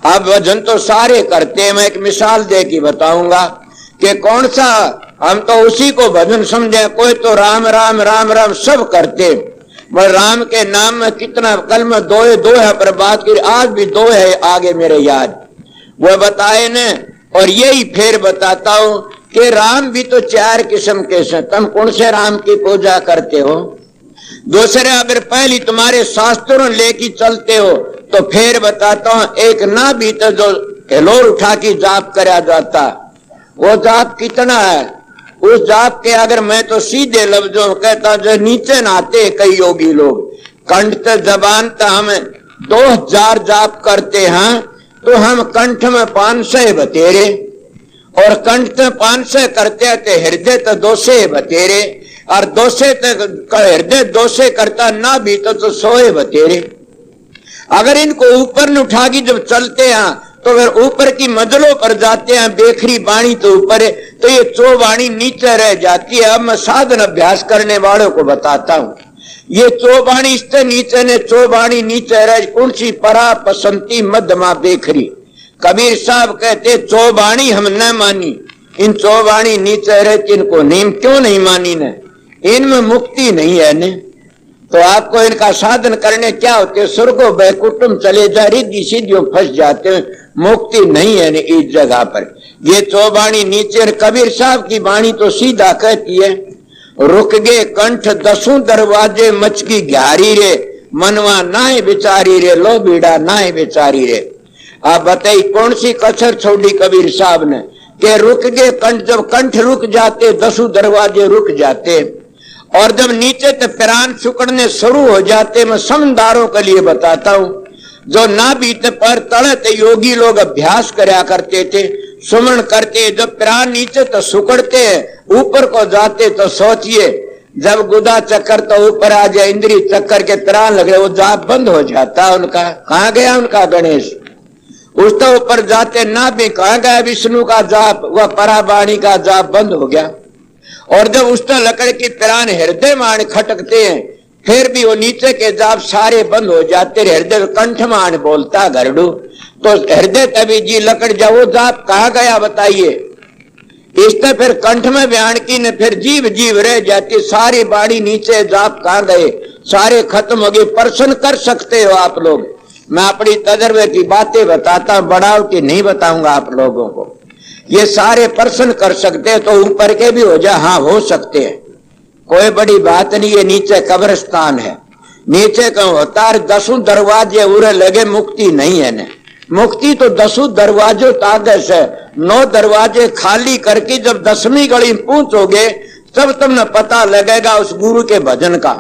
अब भजन तो सारे करते हैं, मैं एक मिसाल दे के बताऊंगा कि कौन सा, हम तो उसी को भजन समझे। कोई तो राम राम राम राम सब करते, पर राम के नाम में कितना कलम दो है पर बात की आज भी दो है आगे मेरे याद, वो बताए न। और यही फिर बताता हूं कि राम भी तो चार किस्म के हैं। तुम कौन से राम की पूजा करते हो? दूसरे अगर पहली तुम्हारे शास्त्रों लेके चलते हो तो फिर बताता हूं, एक ना भी तो जो हिलोर उठा के जाप करा जाता, वो जाप कितना है? उस जाप के अगर मैं तो सीधे लफ्जों कहता, जो नीचे नाते कई योगी लोग कंठ जबान तो हम 2000 जाप करते हैं, तो हम कंठ में 500 बतेरे, और कंठ में 500 करते थे, हृदय तो 200 बतेरे, और 200 तक हृदय 200 करता ना भी तो 100 बतेरे। अगर इनको ऊपर न उठा के जब चलते हैं तो फिर ऊपर की मंजिलों पर जाते हैं। बेखरी बाणी तो ऊपर है, तो ये चौबाणी नीचे रह जाती है। अब मैं साधन अभ्यास करने वालों को बताता हूं, ये चौबाणी इससे नीचे ने, चौबाणी नीचे रह कौन सी? परा पसंती मध्यमा बेखरी। कबीर साहब कहते चौबाणी हम न मानी, इन चौबाणी नीचे रहे, इनको नीम क्यों नहीं मानी ने? इनमें मुक्ति नहीं है ने, तो आपको इनका साधन करने क्या होते? स्वर्गो बैकुंठम चले जा, रिद्धि सिद्धियों फंस जाते हैं, मुक्ति नहीं है इस जगह पर। ये चौबाणी नीचे। कबीर साहब की बाणी तो सीधा कहती है, रुक गे कंठ 10 दरवाजे मचकी ग्यारी रे, मनवा नाय बिचारी रे, लो बीड़ा नाय बिचारी रे। आप बताइए कौन सी कसर छोड़ी कबीर साहब ने कि रुक गए कंठ? जब कंठ रुक जाते 10 दरवाजे रुक जाते, और जब नीचे तो प्राण सुकड़ने शुरू हो जाते। मैं समझदारों के लिए बताता हूं, जो ना बीते पर तड़ते योगी लोग अभ्यास करया करते थे, सुमन करते, जब प्राण नीचे तो सुकड़ते ऊपर को जाते, तो सोचिए जब गुदा चक्कर तो ऊपर आ जाए, इंद्री चक्कर के प्राण लगे, वो जाप बंद हो जाता उनका। कहां गया उनका गणेश? उस तो ऊपर जाते ना भी, कहां गया विष्णु का जाप? वह पराबाणी का जाप बंद हो गया। और जब उस तो लकड़ की प्राण हृदय मान खटकते हैं, फिर भी वो नीचे के जाप सारे बंद हो जाते। हृदय कंठ मान बोलता गरुड़, तो हृदय तभी जी लकड़ जाओ, जाप कहा गया बताइए? इससे फिर कंठ में बयान की ने, फिर जीव जीव रह जाती, सारी बाणी नीचे, जाप कहां गए? सारे खत्म हो गए। प्रश्न कर सकते हो आप लोग, मैं अपनी तजर्बे की बातें बताता हूं, बढ़ावटी नहीं बताऊंगा आप लोगों को। ये सारे प्रश्न कर सकते हैं, तो ऊपर के भी हो जाए, हाँ हो सकते हैं, कोई बड़ी बात नहीं है। नीचे कब्रिस्तान है, नीचे क्यों होता है? 10 दरवाजे उरे लगे, मुक्ति नहीं है ने। मुक्ति तो 10 दरवाजों आगे से 9 दरवाजे खाली करके जब 10वीं गली पहुंचोगे, तब तुमने पता लगेगा उस गुरु के भजन का।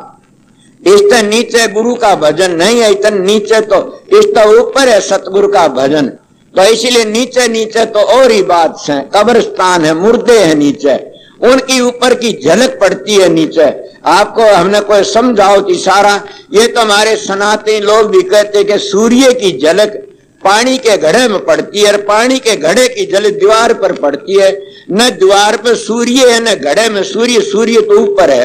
इससे नीचे गुरु का भजन नहीं है, इतने नीचे तो, इससे ऊपर है सतगुरु का भजन। तो इसलिए नीचे नीचे तो और ही बात है, कब्रिस्तान है, मुर्दे हैं नीचे, उनकी ऊपर की झलक पड़ती है नीचे। आपको हमने कोई समझाओ कि सारा, ये तो हमारे सनातनी लोग भी कहते हैं कि सूर्य की झलक पानी के घड़े में पड़ती है, और पानी के घड़े की झलक दीवार पर पड़ती है। न दीवार पर सूर्य है न घड़े में सूर्य, सूर्य तो ऊपर है।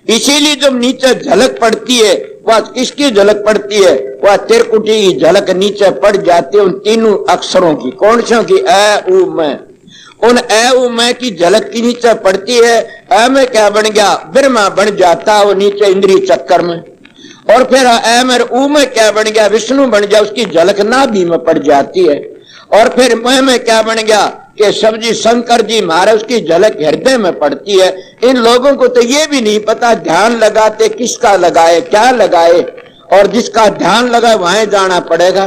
इसीलिए जब नीचे झलक पड़ती है, वह किसकी झलक पड़ती है? वह त्रिकुटी की झलक नीचे पड़ जाती है, उन तीनों अक्षरों की। कौन सा की? अ उ मैं। उन अ उ मैं की झलक की नीचे पड़ती है। अ में क्या बन गया? ब्रह्मा बन जाता है वो नीचे इंद्रिय चक्कर में। और फिर अ में उ में क्या बन गया? विष्णु बन गया, उसकी झलक नाभि में पड़ जाती है। और फिर मैं में क्या बन गया कि सब्जी शंकर जी महाराज, उसकी झलक हृदय में पड़ती है। इन लोगों को तो ये भी नहीं पता ध्यान लगाते किसका लगाए, क्या लगाए, और जिसका ध्यान लगा वहां जाना पड़ेगा।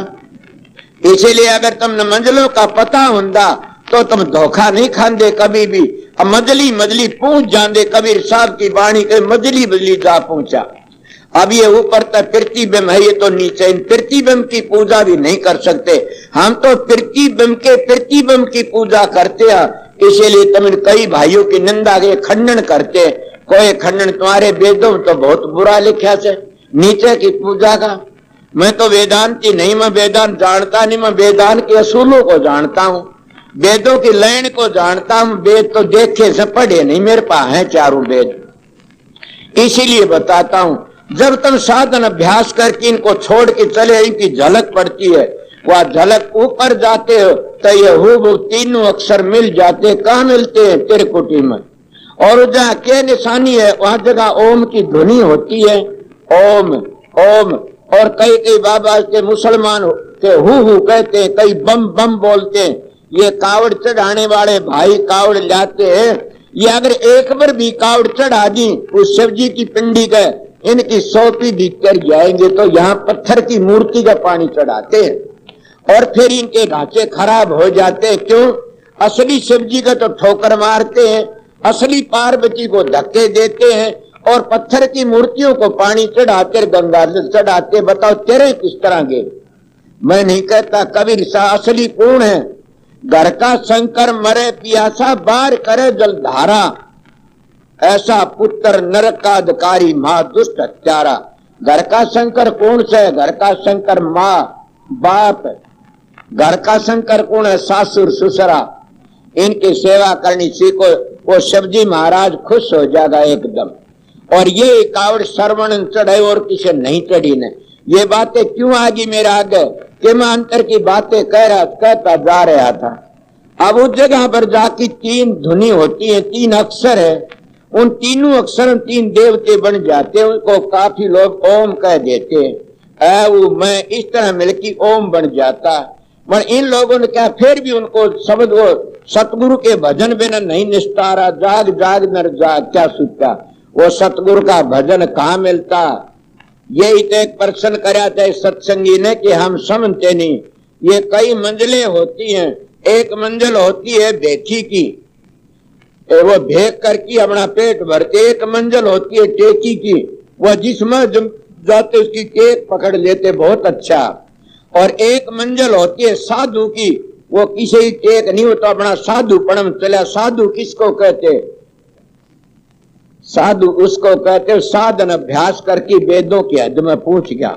इसीलिए अगर तुमने मंजिलों का पता होता तो तुम धोखा नहीं खाते कभी भी। अब मजली मजली पहुंच जाते, कबीर साहब की वाणी के मजली मजली जा पहुंचा। अब ये ऊपर तक प्रतिबिंब है, ये तो नीचे। इन प्रतिबिंब की पूजा भी नहीं कर सकते हम, तो प्रतिबिंब की पूजा करते हैं। इसीलिए तुम कई भाइयों की निंदा के खंडन करते। कोई खंडन तुम्हारे वेदों में तो बहुत बुरा लिखा से नीचे की पूजा का। मैं तो वेदांती नहीं, मैं वेदांत जानता नहीं, मैं वेदांत के असूलों को जानता हूँ, वेदों की लाइन को जानता हूँ। वेद तो देखे से पढ़े नहीं, मेरे पास है चारों वेद। इसीलिए बताता हूँ, जब तुम साधन अभ्यास करके इनको छोड़ के चले, इनकी झलक पड़ती है, वह झलक ऊपर जाते हो तो ये हूबहू तीनों अक्षर मिल जाते। कहाँ मिलते हैं? त्रिकुटी में। और जहाँ क्या निशानी है वहां जगह ओम की ध्वनि होती है, ओम ओम। और कई कई बाबा के मुसलमान के हु कहते हैं, कई बम बम बोलते हैं। ये कावड़ चढ़ाने वाले भाई कावड़ लाते हैं, ये अगर एक बार भी कावड़ चढ़ा दी उस शिव जी की पिंडी का, इनकी 100 पीढ़ी कर जाएंगे। तो यहाँ पत्थर की मूर्ति का पानी चढ़ाते हैं और फिर इनके ढांचे खराब हो जाते हैं। क्यों? असली शिव जी का तो ठोकर मारते हैं, असली पार्वती को धक्के देते हैं और पत्थर की मूर्तियों को पानी चढ़ाते, गंगा जल चढ़ाते। बताओ तेरे किस तरह के? मैं नहीं कहता कबीर सा असली कौन है? घर का शंकर मरे पियासा, बार करे जल धारा, ऐसा पुत्र नरक का अधिकारी, मां दुष्ट हत्यारा। घर का शंकर कौन सा है? घर का शंकर माँ बाप। घर का शंकर कौन है? सासुर ससुरा। इनकी सेवा करनी सीखो, वो शिवजी महाराज खुश हो जाएगा एकदम। और ये कावड़ श्रवण चढ़े और किसी नहीं चढ़ी ने। ये बातें क्यों आ गई मेरे आगे कि मैं अंतर की बातें कहता जा रहा था। अब उस जगह पर जाके 3 ध्वनि होती है, 3 अक्षर है। उन तीनों अक्षर 3 देवते बन जाते हैं। उनको काफी लोग ओम कह देते हैं। वो मैं इस तरह मिलकी ओम बन जाता। पर इन लोगों ने क्या फिर भी उनको शब्द वो सतगुरु के भजन बिना नहीं निस्तारा। जाग जाग नर जाग क्या सुता, वो सतगुरु का भजन कहाँ मिलता? यही तो एक प्रश्न कराया था सत्संगी ने कि हम समझते नहीं। ये कई मंजिलें होती हैं। एक मंजिल होती है भेखी की, वो भेख करके अपना पेट भरते। एक मंजिल होती है टेकी की, वह जिसमें जाते उसकी टेक पकड़ लेते, बहुत अच्छा। और एक मंजिल होती है साधु की, वो किसी टेक नहीं होता, अपना साधु पणम चला। साधु किसको कहते? साधु उसको कहते साधन अभ्यास करके वेदों की हद में पूछ गया।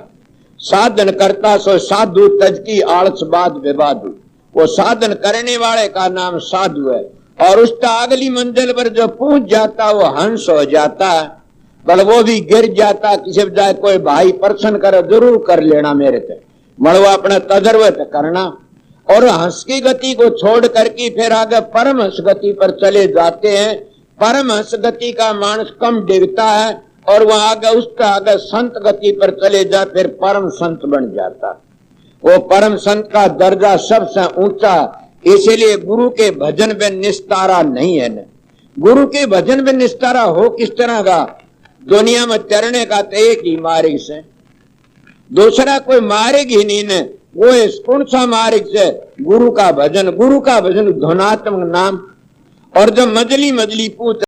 साधन करता सो साधु तज की आलस बाद विवादु। वो साधन करने वाले का नाम साधु है। और उसका अगली मंजिल पर जो पहुंच जाता वो हंस हो जाता है, बल वो भी गिर जाता। किसी जाए कोई भाई प्रश्न करे जरूर कर लेना मेरे से, मड़वा अपना तजर्बत करना। और हंस की गति को छोड़ करके फिर आगे परमहंस गति पर चले जाते हैं। परमहंस गति का मानस कम डिगता है और वहां आगे उसका आगे संत गति पर चले जा, फिर परम संत बन जाता। वो परम संत का दर्जा सबसे ऊंचा। इसीलिए गुरु के भजन में निस्तारा नहीं है न। गुरु के भजन में निस्तारा हो किस तरह का? दुनिया में तैरने का तो एक ही मार्ग से, दूसरा कोई मार्ग ही नहीं न। वो कौन सा मार्ग से? गुरु का भजन। गुरु का भजन धुनात्मक नाम। और जब मजली मजली पूछ